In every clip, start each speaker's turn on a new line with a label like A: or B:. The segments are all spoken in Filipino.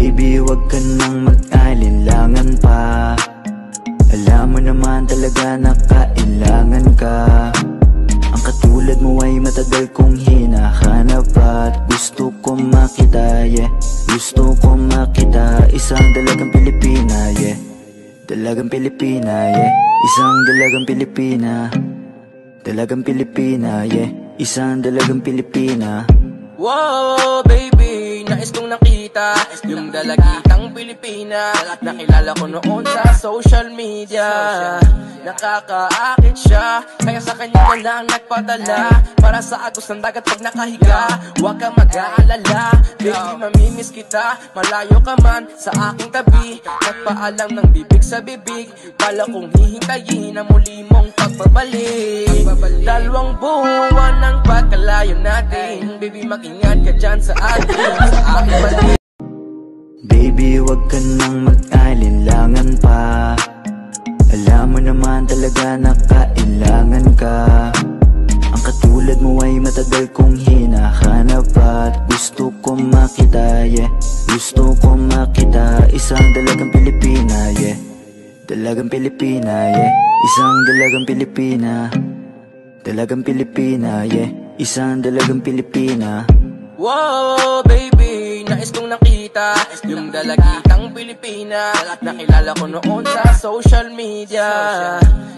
A: Baby, wag ka nang mag-alinlangan pa. Alam mo naman talaga na kailangan ka. Ang katulad mo ay matagal kong hinahanap at gusto ko makita, yeah. Gusto ko makita isang dalagang Pilipina, yeah. Dalagang Pilipina, yeah. Isang dalagang Pilipina. Dalagang Pilipina, yeah. Isang dalagang Pilipina.
B: Wow, baby, nais kong nakita yung dalagitang Pilipina. Nakilala ko noon sa social media. Nakakaakit siya, kaya sa kanya na lang nagpadala. Para sa agos ng dagat pag nakahiga. Huwag kang mag-aalala, baby, mamimiss kita. Malayo ka man sa aking tabi. Nagpaalam ng bibig sa bibig. Bala kong hihintayin ang muli mong pagbabalik. Dalawang buwan ng pagkalayo natin. Baby, mag-ingat ka dyan sa atin.
A: Baby, wag ka nang mag-alinlangan pa. Alam mo naman talaga na kailangan ka. Ang katulad mo ay matagal kong hinahanap at gusto ko makita, yeah. Gusto ko makita isang dalagang Pilipina, yeah. Dalagang Pilipina, yeah. Isang dalagang Pilipina. Dalagang Pilipina, yeah. Isang dalagang Pilipina.
B: Wow, baby, nais kong nakita yung dalagitang Pilipina. Nakilala ko noon sa social media.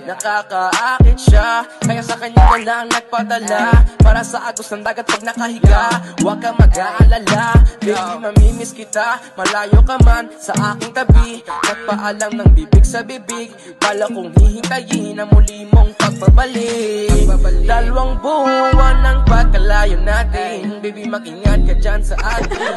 B: Nakakaakit siya, kaya sa kanya na lang nagpadala. Para sa agos ng dagat pag nakahiga. Huwag kang mag-aalala, baby, mamimiss kita. Malayo ka man sa aking tabi. Nagpaalam ng bibig sa bibig. Bala kong hihintayin ang muli mong pagbabalik. Dalawang buwan ng pagkalayo natin. Baby, mag-ingat ka dyan sa atin.